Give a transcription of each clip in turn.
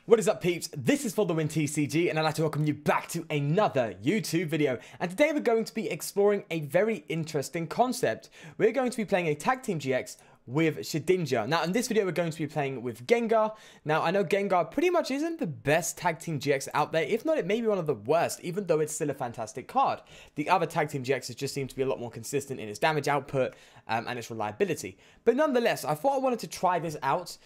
What is up, peeps? This is For The Win TCG, and I'd like to welcome you back to another YouTube video. And today we're going to be exploring a very interesting concept. We're going to be playing a Tag Team GX with Shedinja. Now, in this video, we're going to be playing with Gengar. Now, I know Gengar pretty much isn't the best Tag Team GX out there. If not, it may be one of the worst, even though it's still a fantastic card. The other Tag Team GXs just seem to be a lot more consistent in its damage output and its reliability. But nonetheless, I thought I wanted to try this out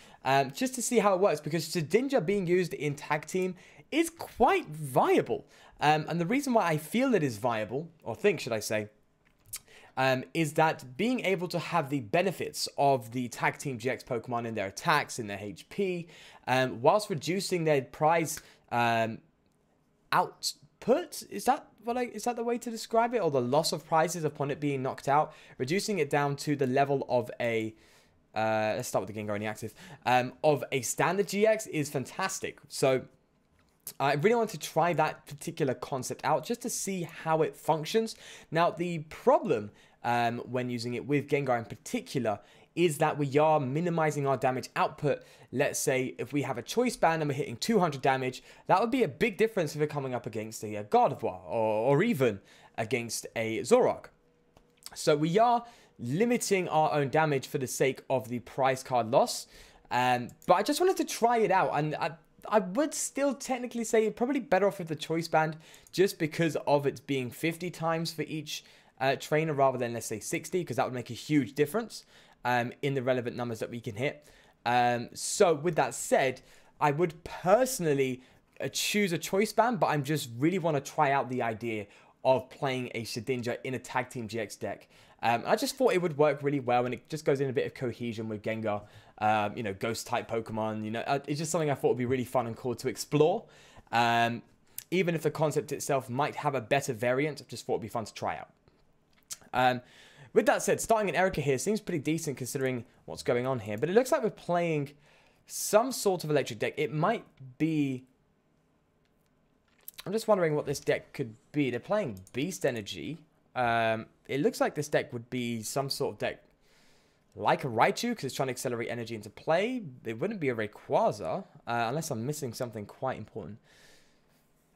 just to see how it works, because Shedinja being used in Tag Team is quite viable. And the reason why I feel it is viable, or think, should I say, is that being able to have the benefits of the Tag Team GX Pokemon in their attacks, in their HP, whilst reducing their prize output, is that the way to describe it? Or the loss of prizes upon it being knocked out, reducing it down to the level of a let's start with the Gengar only active of a standard GX is fantastic. So I really want to try that particular concept out just to see how it functions. Now, the problem when using it with Gengar in particular is that we are minimizing our damage output. Let's say if we have a choice band and we're hitting 200 damage, that would be a big difference if we're coming up against a Gardevoir or even against a Zoroark. So we are limiting our own damage for the sake of the prize card loss. But I just wanted to try it out, and I would still technically say probably better off with the choice band, just because of it being 50 times for each trainer rather than, let's say, 60, because that would make a huge difference in the relevant numbers that we can hit. So with that said, I would personally choose a choice band, but I just really want to try out the idea of playing a Shedinja in a Tag Team GX deck. I just thought it would work really well, and it just goes in a bit of cohesion with Gengar. You know, ghost-type Pokemon, you know, it's just something I thought would be really fun and cool to explore. Even if the concept itself might have a better variant, I just thought it would be fun to try out. With that said, starting an Erica here seems pretty decent considering what's going on here, but it looks like we're playing some sort of electric deck. It might be... I'm just wondering what this deck could be. They're playing Beast Energy. It looks like this deck would be some sort of deck like a Raichu, because it's trying to accelerate energy into play. It wouldn't be a Rayquaza, unless I'm missing something quite important.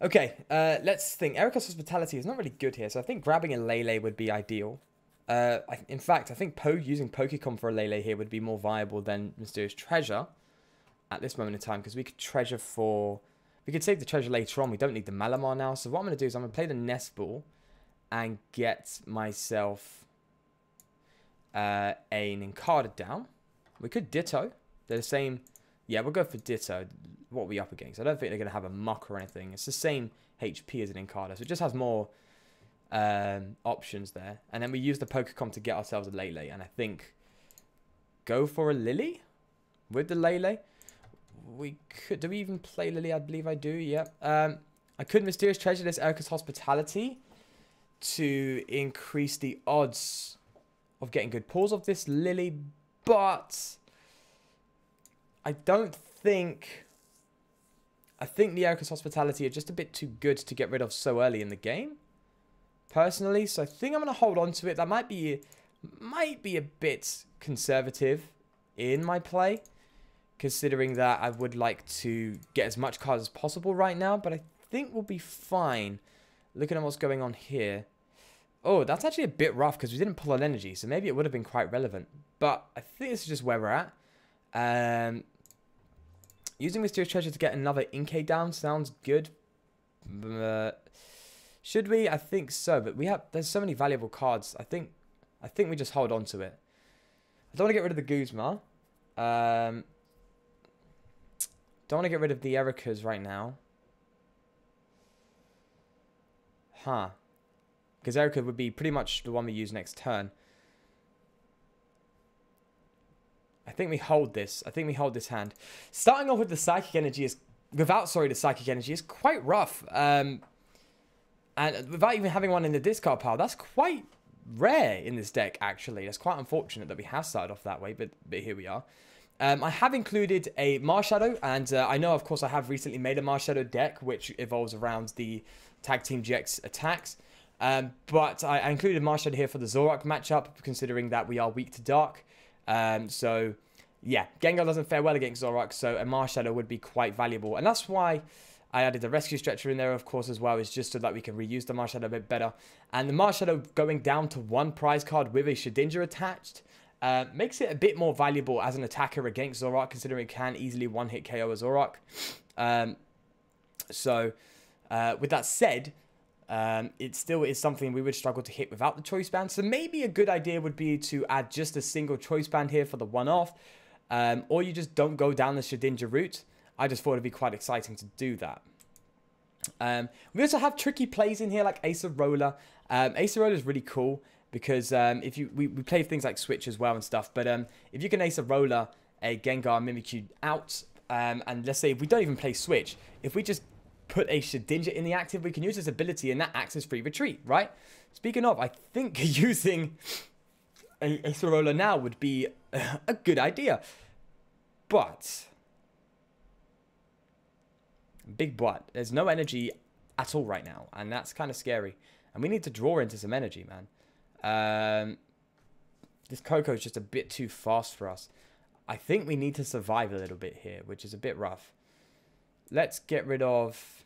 Okay, let's think. Erica's Hospitality is not really good here, so I think grabbing a Lele would be ideal. In fact, I think using Pokecom for a Lele here would be more viable than Mysterious Treasure at this moment in time, because we could treasure for... We could save the treasure later on. We don't need the Malamar now, so what I'm going to do is I'm going to play the Nest Ball and get myself a Nincada down. We could Ditto. They're the same. Yeah, we'll go for Ditto. What are we up against? I don't think they're going to have a Muck or anything. It's the same HP as an Nincada, so it just has more options there. And then we use the Pokecom to get ourselves a Lele, and I think go for a Lily with the Lele. We could... Do we even play Lily? I believe I do, yeah. I could Mysterious Treasure this Erica's Hospitality to increase the odds of getting good pulls of this Lily, but I don't think... I think the Erica's Hospitality are just a bit too good to get rid of so early in the game, personally, so I think I'm going to hold on to it. That might be a bit conservative in my play, considering that I would like to get as much cards as possible right now, but I think we'll be fine looking at what's going on here. Oh, that's actually a bit rough because we didn't pull on energy, so maybe it would have been quite relevant. But I think this is just where we're at. Using Mysterious Treasure to get another Inkay down sounds good. Should we? I think so, but there's so many valuable cards. I think we just hold on to it. I don't want to get rid of the Guzma. Don't want to get rid of the Ericas right now. Huh. Because Erica would be pretty much the one we use next turn. I think we hold this. I think we hold this hand. Starting off with the Psychic Energy is... the Psychic Energy is quite rough. And without even having one in the discard pile, that's quite rare in this deck, actually. That's quite unfortunate that we have started off that way, but here we are. I have included a Marshadow, and I know, of course, I have recently made a Marshadow deck, which evolves around the Tag Team GX attacks. But I included Marshadow here for the Zoroark matchup, considering that we are weak to Dark. So yeah, Gengar doesn't fare well against Zoroark, so a Marshadow would be quite valuable. And that's why I added the Rescue Stretcher in there, of course, as well, is just so that we can reuse the Marshadow a bit better. And the Marshadow going down to 1 prize card with a Shedinja attached makes it a bit more valuable as an attacker against Zoroark, considering it can easily one-hit KO a Zoroark. With that said, it still is something we would struggle to hit without the Choice Band. So maybe a good idea would be to add just a single Choice Band here for the one-off. Or you just don't go down the Shedinja route. I just thought it'd be quite exciting to do that. We also have tricky plays in here like Acerola. Acerola is really cool because if we play things like Switch as well and stuff. But if you can Acerola a Gengar Mimikyu out, and let's say if we don't even play Switch, if we just put a Shedinja in the active, we can use this ability and that acts as free retreat, right? Speaking of, I think using a Acerola now would be a good idea. But, big but, there's no energy at all right now. And that's kind of scary. And we need to draw into some energy, man. This Coco is just a bit too fast for us. I think we need to survive a little bit here, which is a bit rough. Let's get rid of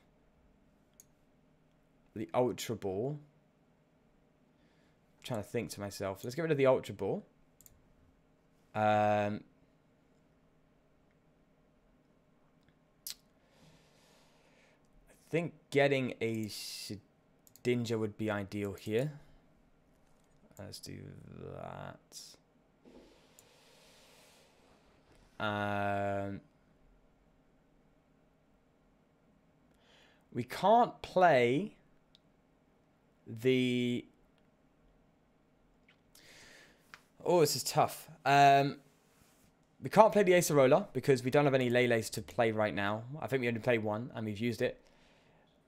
the Ultra Ball. I'm trying to think to myself. Let's get rid of the Ultra Ball. I think getting a Shedinja would be ideal here. Let's do that. We can't play the... Oh, this is tough. We can't play the Acerola because we don't have any Lele's to play right now. I think we only play one and we've used it.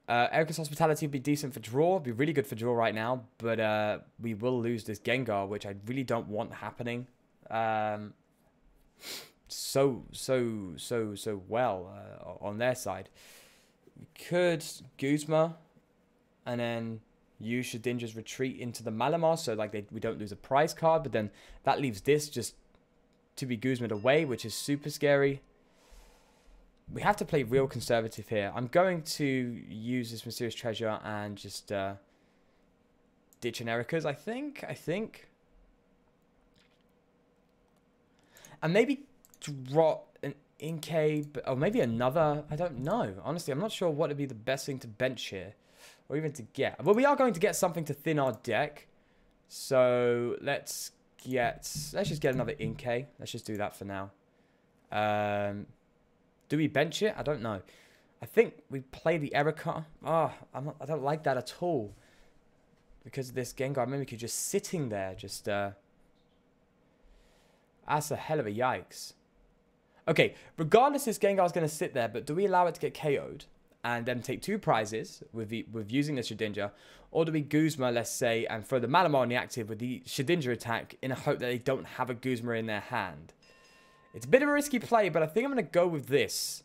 Erika's Hospitality would be decent for draw. Be really good for draw right now. But we will lose this Gengar, which I really don't want happening. So well on their side. We could Guzma and then use Shedinja's retreat into the Malamar so like we don't lose a prize card, but then that leaves this just to be Guzma'd away, which is super scary. We have to play real conservative here. I'm going to use this Mysterious Treasure and just ditch an Erika's, I think. And maybe drop an Inkay, or maybe another. I don't know. Honestly, I'm not sure what would be the best thing to bench here. Or even to get. Well, we are going to get something to thin our deck. So, let's just get another Inkay. Let's just do that for now. Do we bench it? I don't know. I think we play the Erika. Oh, I don't like that at all. Because of this Gengar Mimikyu just sitting there. Just, that's a hell of a yikes. Okay, regardless this Gengar's going to sit there, but do we allow it to get KO'd and then take 2 prizes with using the Shedinja? Or do we Guzma, let's say, and throw the Malamar on the active with the Shedinja attack in a hope that they don't have a Guzma in their hand? It's a bit of a risky play, but I think I'm going to go with this.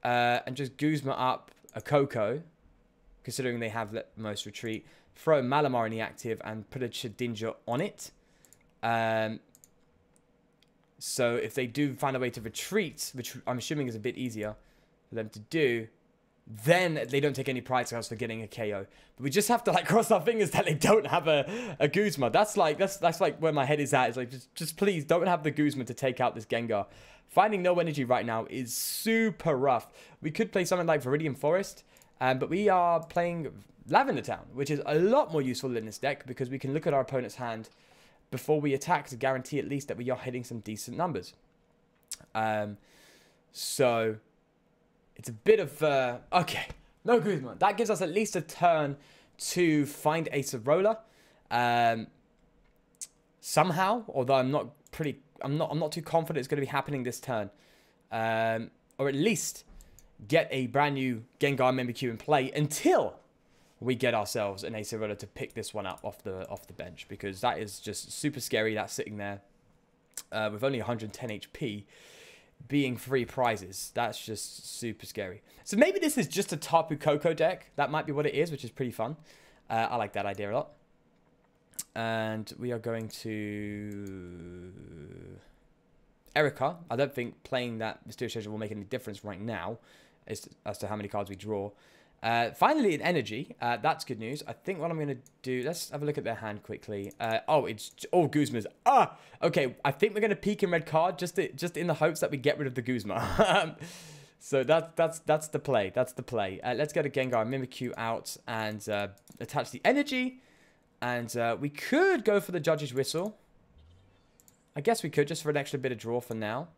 And just Guzma up a Coco, considering they have the most retreat. Throw Malamar in the active and put a Shedinja on it. So if they do find a way to retreat, which I'm assuming is a bit easier for them to do, then they don't take any prize cards for getting a KO. But we just have to like cross our fingers that they don't have a Guzma. That's like where my head is at. It's like just please don't have the Guzma to take out this Gengar. Finding no energy right now is super rough. We could play something like Viridian Forest, but we are playing Lavender Town, which is a lot more useful in this deck because we can look at our opponent's hand before we attack to guarantee at least that we are hitting some decent numbers. So it's a bit of okay, no Guzma. That gives us at least a turn to find Acerola. Somehow, although I'm not too confident it's going to be happening this turn. Or at least get a brand new Gengar Mimikyu in play until we get ourselves an Acerola to pick this one up off the bench, because that is just super scary. That's sitting there with only 110 HP being 3 prizes. That's just super scary. So maybe this is just a Tapu Koko deck. That might be what it is, which is pretty fun. I like that idea a lot. And we are going to Erica. I don't think playing that Mysterious Treasure will make any difference right now as to how many cards we draw. Finally, in energy. That's good news. I think what I'm going to do... Let's have a look at their hand quickly. It's all Guzmas. Okay, I think we're going to peek in red card just in the hopes that we get rid of the Guzma. So that's the play. That's the play. Let's get a Gengar Mimikyu out and attach the energy. And we could go for the Judge's Whistle. I guess we could just for an extra bit of draw for now.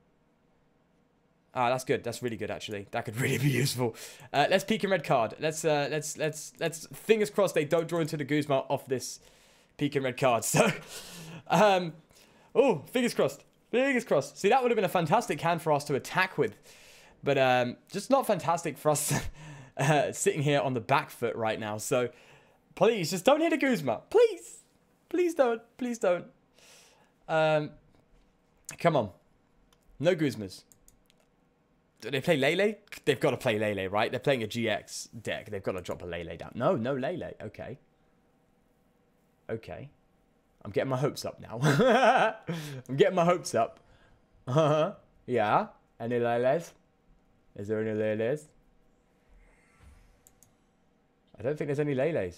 That's good. That's really good, actually. That could really be useful. Let's peek in red card. Let's fingers crossed they don't draw into the Guzma off this peek in red card. So, fingers crossed. Fingers crossed. See, that would have been a fantastic hand for us to attack with. But just not fantastic for us sitting here on the back foot right now. So, please, just don't hit a Guzma. Please. Please don't. Please don't. Come on. No Guzmas. Do they play Lele? They've got to play Lele, right? They're playing a GX deck. They've got to drop a Lele down. No Lele. Okay. Okay. I'm getting my hopes up now. I'm getting my hopes up. Yeah. Any Leles? Is there any Leles? I don't think there's any Leles.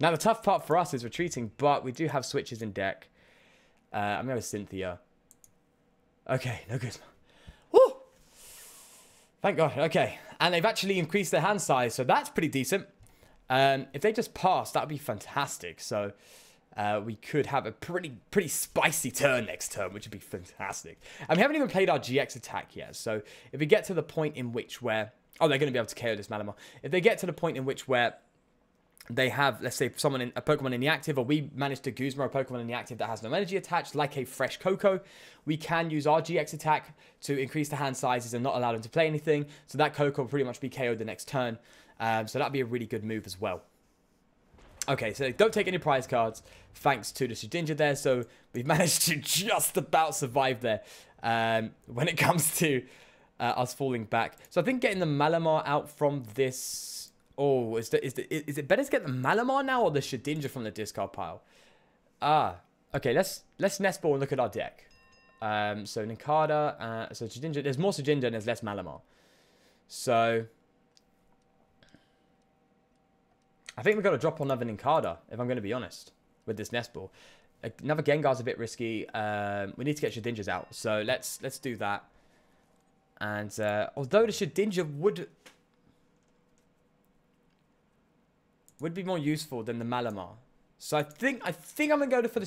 Now, the tough part for us is retreating, but we do have switches in deck. I'm going to Cynthia. Okay, no good. Woo! Thank God. Okay. And they've actually increased their hand size, so that's pretty decent. If they just pass, that would be fantastic. So we could have a pretty spicy turn next turn, which would be fantastic. And we haven't even played our GX attack yet. So if we get to the point in which where... Oh, they're going to be able to KO this Malamar. If they get to the point in which where they have, let's say, a Pokemon in the active, or we manage to Guzma a Pokemon in the active that has no energy attached, like a fresh Coco, we can use our GX attack to increase the hand sizes and not allow them to play anything. So that Coco will pretty much be KO'd the next turn. So that'd be a really good move as well. Okay, so don't take any prize cards, thanks to the Shedinja there. So we've managed to just about survive there when it comes to us falling back. So I think getting the Malamar out from this... Oh, is it better to get the Malamar now or the Shedinja from the discard pile? Okay, let's nest ball and look at our deck. So Nincada, so Shedinja, there's more Shedinja and there's less Malamar. So I think we've got to drop another Nincada, if I'm going to be honest, with this nest ball. Another Gengar's a bit risky. We need to get Shedinjas out, so let's do that. And although the Shedinja would be more useful than the Malamar. So I think I'm gonna go for the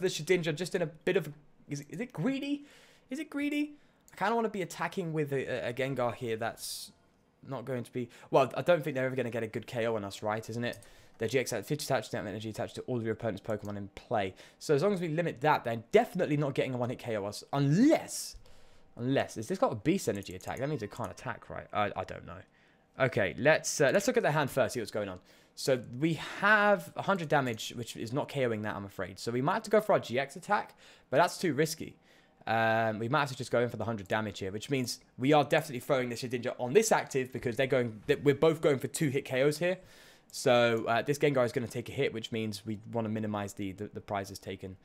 Shedinja just in a bit of is it greedy? Is it greedy? I kind of want to be attacking with a Gengar here that's not going to be... Well, I don't think they're ever going to get a good KO on us, right? Isn't it? Their GX at 50 attached to energy attached to all of your opponent's Pokemon in play. So as long as we limit that, they're definitely not getting a one-hit KO us. Unless... Is this got a Beast Energy attack? That means it can't attack, right? I don't know. Okay, let's look at their hand first, see what's going on. So we have 100 damage, which is not KOing that, I'm afraid. So we might have to go for our GX attack, but that's too risky. We might have to just go in for the 100 damage here, which means we are definitely throwing the Shedinja on this active because we're both going for 2-hit KOs here. So this Gengar is going to take a hit, which means we want to minimize the prizes taken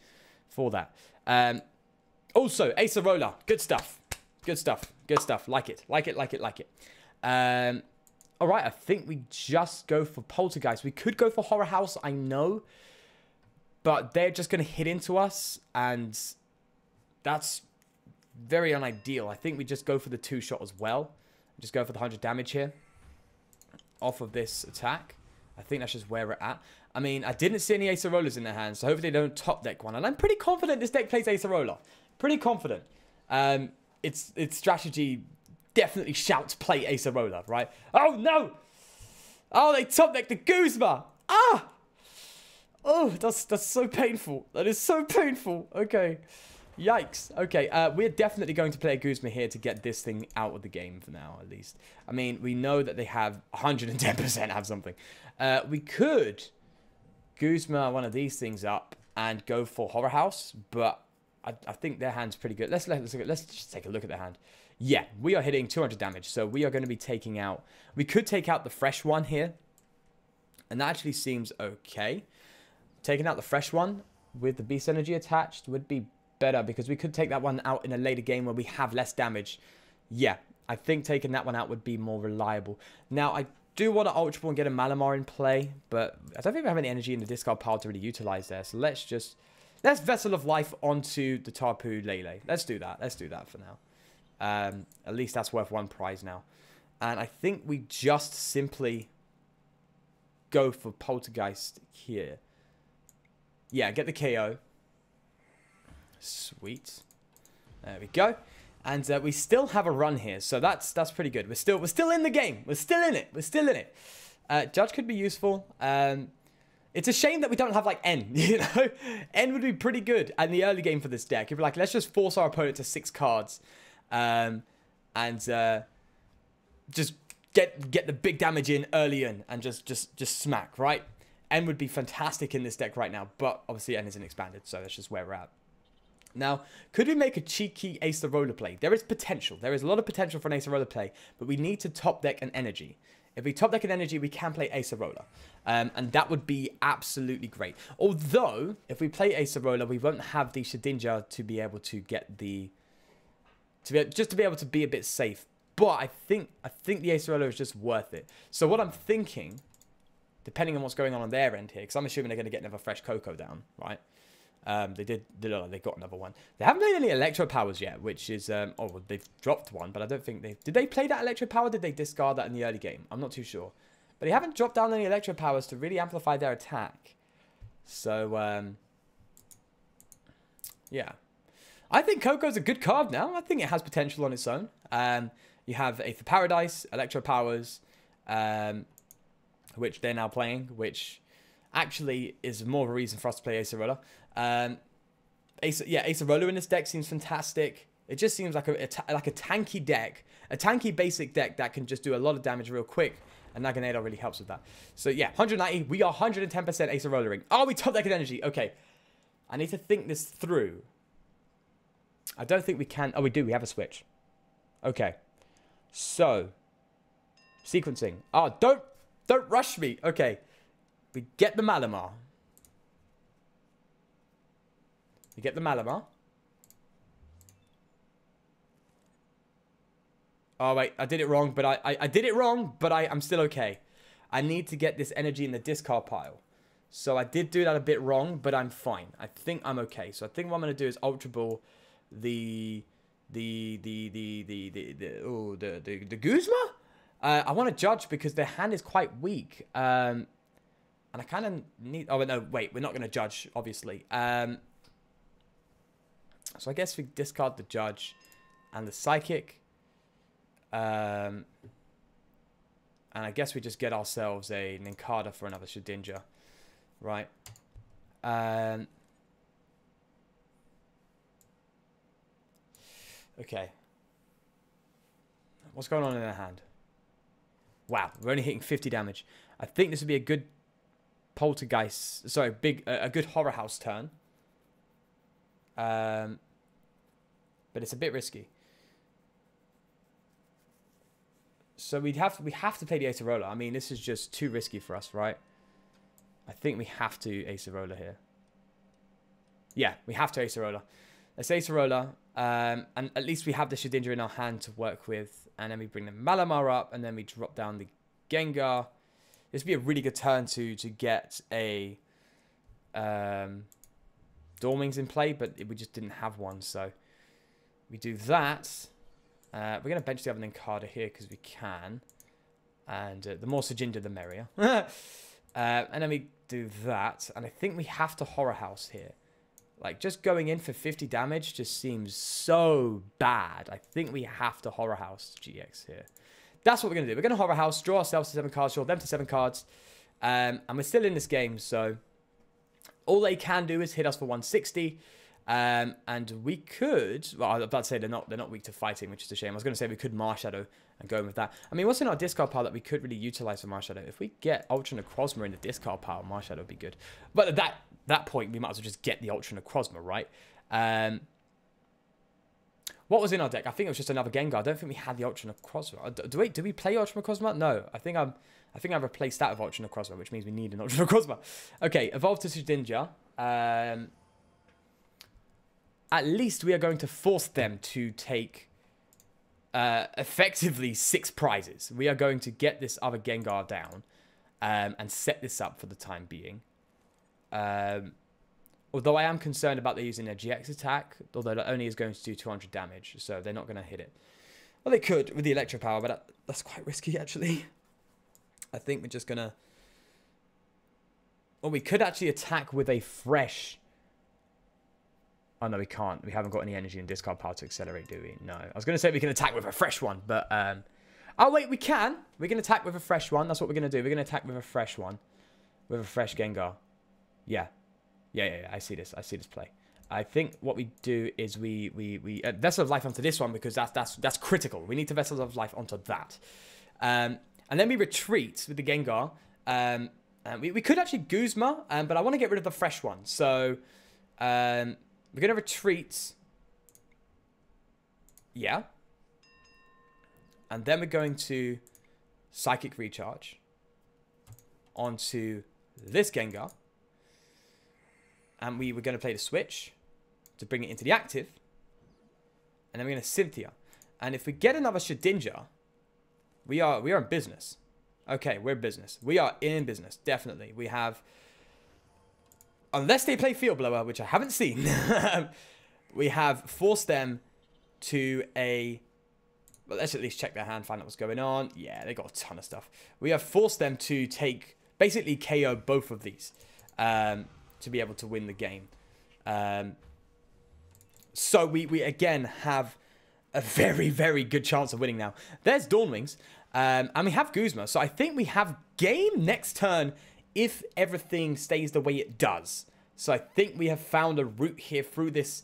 for that. Also, Acerola, good stuff. Good stuff. Good stuff. Like it. Like it, like it, like it. All right, I think we just go for Poltergeist. We could go for Horror House, I know. But they're just going to hit into us, and that's very unideal. I think we just go for the 2-shot as well. Just go for the 100 damage here off of this attack. I think that's just where we're at. I mean, I didn't see any Acerolas in their hands, so hopefully they don't top deck one. And I'm pretty confident this deck plays Acerola. Pretty confident. Its strategy definitely shouts play Acerola, right? Oh, no! Oh, they top deck the Guzma! Ah! Oh, that's so painful. That is so painful. Okay. Yikes. Okay, we're definitely going to play a Guzma here to get this thing out of the game for now, at least. I mean, we know that they have 110% have something. We could Guzma one of these things up and go for Horror House, but I think their hand's pretty good. Let's just take a look at their hand. Yeah, we are hitting 200 damage, so we are going to be taking out... We could take out the fresh one here, and that actually seems okay. Taking out the fresh one with the Beast Energy attached would be better because we could take that one out in a later game where we have less damage. Yeah, I think taking that one out would be more reliable. Now, I do want to Ultra Ball and get a Malamar in play, but I don't think we have any energy in the discard pile to really utilize there. So let's Vessel of Life onto the Tapu Lele. Let's do that. Let's do that for now. At least that's worth 1 prize now. And I think we just simply go for Poltergeist here. Yeah, get the KO. Sweet. There we go. And we still have a run here, so that's pretty good. We're still in the game. We're still in it. We're still in it. Judge could be useful. It's a shame that we don't have like N. You know, N would be pretty good in the early game for this deck. If we're like, let's just force our opponent to 6 cards, and just get the big damage in early in and just smack, right? N would be fantastic in this deck right now, but obviously N isn't expanded, so that's just where we're at. Now, could we make a cheeky Acerola play? There is potential. There is a lot of potential for an Acerola play, but we need to top deck an energy. If we top deck an energy, we can play Acerola. And that would be absolutely great. Although, if we play Acerola, we won't have the Shedinja to be able to get the... just to be able to be a bit safe. But I think the Acerola is just worth it. So what I'm thinking, depending on what's going on their end here, because I'm assuming they're going to get another fresh Coco down, right? They got another one. They haven't played any Electro Powers yet, which is... oh, well, they've dropped one, but I don't think they... Did they play that Electro Power? Did they discard that in the early game? I'm not too sure. But they haven't dropped down any Electro Powers to really amplify their attack. So, yeah. I think Coco's a good card now. I think it has potential on its own. You have Aether Paradise, Electro Powers, which they're now playing, which actually is more of a reason for us to play Acerola. Acerola in this deck seems fantastic. It just seems like a tanky deck, a tanky basic deck that can just do a lot of damage real quick, and Naganadel really helps with that. So yeah, 190, we are 110% Acerola-ing. Oh, we top deck an energy. Okay, I need to think this through. I don't think we can. Oh, we do. We have a switch. Okay, so sequencing. Oh, don't rush me. Okay, we get the Malamar. We get the Malamar. Oh, wait. I did it wrong, but I did it wrong, but I'm still okay. I need to get this energy in the discard pile. So I did do that a bit wrong, but I'm fine. I think I'm okay. So I think what I'm going to do is Ultra Ball the Guzma? I want to judge because their hand is quite weak. And I kind of need... Oh, no, wait. We're not going to judge, obviously. So I guess we discard the Judge and the Psychic. And I guess we just get ourselves a Nincada for another Shedinja. Right. Okay. What's going on in their hand? Wow, we're only hitting 50 damage. I think this would be a good Poltergeist... Sorry, a good Horror House turn. But it's a bit risky. So we have to play the Acerola. I mean, this is just too risky for us, right? I think we have to Acerola here. Yeah, we have to Acerola. Let's Acerola. And at least we have the Shedinja in our hand to work with. And then we bring the Malamar up. And then we drop down the Gengar. This would be a really good turn to get a Dormings in play. But we just didn't have one. So we do that. We're going to bench the other Nincada here because we can. And the more Shedinja, the merrier. And then we do that. And I think we have to Horror House here. Like, just going in for 50 damage just seems so bad. I think we have to Horror House GX here. That's what we're going to do. We're going to Horror House, draw ourselves to 7 cards, draw them to 7 cards. And we're still in this game, so all they can do is hit us for 160. And we could... Well, I was about to say they're not weak to fighting, which is a shame. I was going to say we could Marshadow and go in with that. I mean, what's in our discard pile that we could really utilize for Marshadow? If we get Ultra Necrozma in the discard pile, Marshadow would be good. But at that point, we might as well just get the Ultra Necrozma, right? What was in our deck? I think it was just another Gengar. I don't think we had the Ultra Necrozma. Do we play Ultra Necrozma? No. I think I replaced that with Ultra Necrozma, which means we need an Ultra Necrozma. Okay, evolve to Shedinja. at least we are going to force them to take effectively 6 prizes. We are going to get this other Gengar down and set this up for the time being. Although I am concerned about their using their GX attack, although that only is going to do 200 damage, so they're not going to hit it. Well, they could with the Electro Power, but that's quite risky, actually. I think we're just going to... Well, we could actually attack with a fresh... Oh, no, we can't. We haven't got any energy and discard power to accelerate, do we? No. I was going to say we can attack with a fresh one, but... Oh, wait, we can. We can attack with a fresh one. That's what we're going to do. We're going to attack with a fresh one. With a fresh Gengar. Yeah. Yeah. I see this. I see this play. I think what we do is we Vessel of Life onto this one because that's critical. We need to Vessel of Life onto that. And then we retreat with the Gengar. We could actually Guzma, but I want to get rid of the fresh one. So we're going to retreat. Yeah. And then we're going to Psychic Recharge onto this Gengar. And we were going to play the switch to bring it into the active. And then we're going to Cynthia. And if we get another Shedinja, we are in business. Okay, we're in business. We are in business, definitely. We have... Unless they play Field Blower, which I haven't seen, we have forced them to a... Well, let's at least check their hand, find out what's going on. Yeah, they got a ton of stuff. We have forced them to take... Basically KO both of these. To be able to win the game. So we again have a very, very good chance of winning now. There's Dawnwings. And we have Guzma. So I think we have game next turn if everything stays the way it does. So I think we have found a route here through this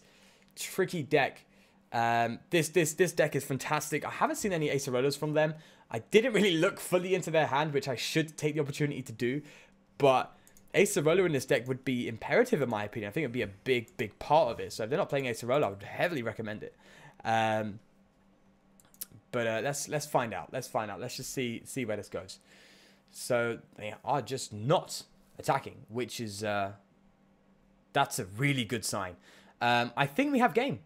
tricky deck. This deck is fantastic. I haven't seen any Acerolas from them. I didn't really look fully into their hand, which I should take the opportunity to do. But... Acerola in this deck would be imperative in my opinion. I think it would be a big, big part of it. So if they're not playing Acerola, I would heavily recommend it. But let's find out. Let's find out. Let's just see where this goes. So they are just not attacking, which is that's a really good sign. I think we have game.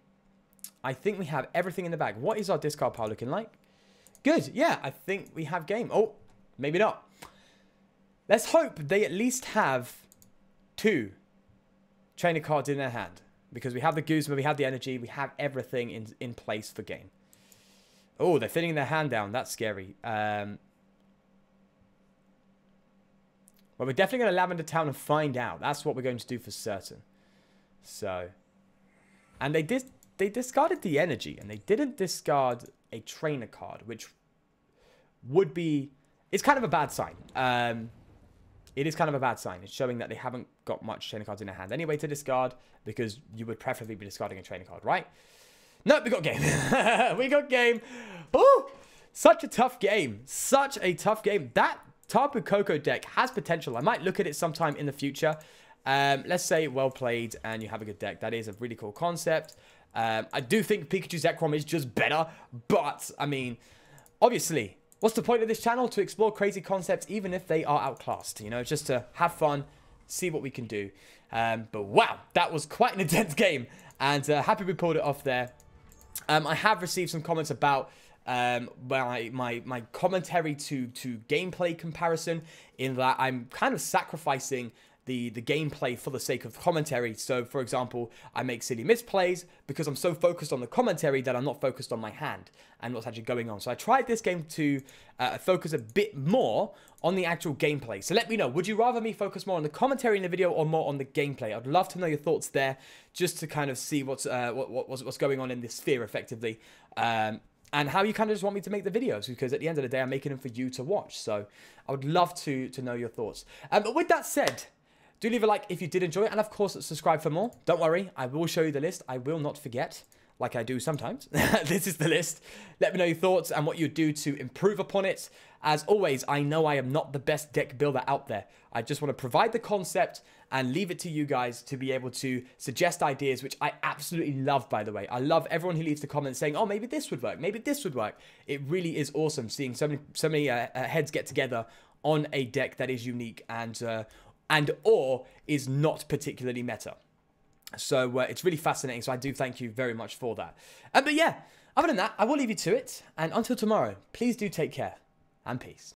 I think we have everything in the bag. What is our discard pile looking like? Good. Yeah, I think we have game. Oh, maybe not. Let's hope they at least have 2 trainer cards in their hand. Because we have the Guzma, we have the energy, we have everything in place for game. Oh, they're thinning their hand down. That's scary. Well, we're definitely going to Lavender Town and find out. That's what we're going to do for certain. So. And they discarded the energy. And they didn't discard a trainer card. Which would be... It's kind of a bad sign. It is kind of a bad sign. It's showing that they haven't got much trainer cards in their hand anyway to discard, because you would preferably be discarding a trainer card, right? No, we got game. We got game. Oh, such a tough game. Such a tough game. That Tapu Koko deck has potential. I might look at it sometime in the future. Let's say well played and you have a good deck. That is a really cool concept. I do think Pikachu Zekrom is just better, but, I mean, obviously... What's the point of this channel? To explore crazy concepts, even if they are outclassed. You know, just to have fun, see what we can do. But wow, that was quite an intense game. And happy we pulled it off there. I have received some comments about my commentary to gameplay comparison. In that I'm kind of sacrificing the gameplay for the sake of commentary. So, for example, I make silly misplays because I'm so focused on the commentary that I'm not focused on my hand and what's actually going on. So I tried this game to focus a bit more on the actual gameplay. So let me know, would you rather me focus more on the commentary in the video or more on the gameplay? I'd love to know your thoughts there, just to kind of see what's going on in this sphere effectively. And how you kind of just want me to make the videos, because at the end of the day, I'm making them for you to watch. So I would love to know your thoughts. But with that said, do leave a like if you did enjoy it, and of course, subscribe for more. Don't worry, I will show you the list. I will not forget, like I do sometimes. This is the list. Let me know your thoughts and what you do to improve upon it. As always, I know I am not the best deck builder out there. I just want to provide the concept and leave it to you guys to be able to suggest ideas, which I absolutely love, by the way. I love everyone who leaves the comments saying, oh, maybe this would work. Maybe this would work. It really is awesome seeing so many heads get together on a deck that is unique and or is not particularly meta. So it's really fascinating. So I do thank you very much for that. But yeah, other than that, I will leave you to it. And until tomorrow, please do take care and peace.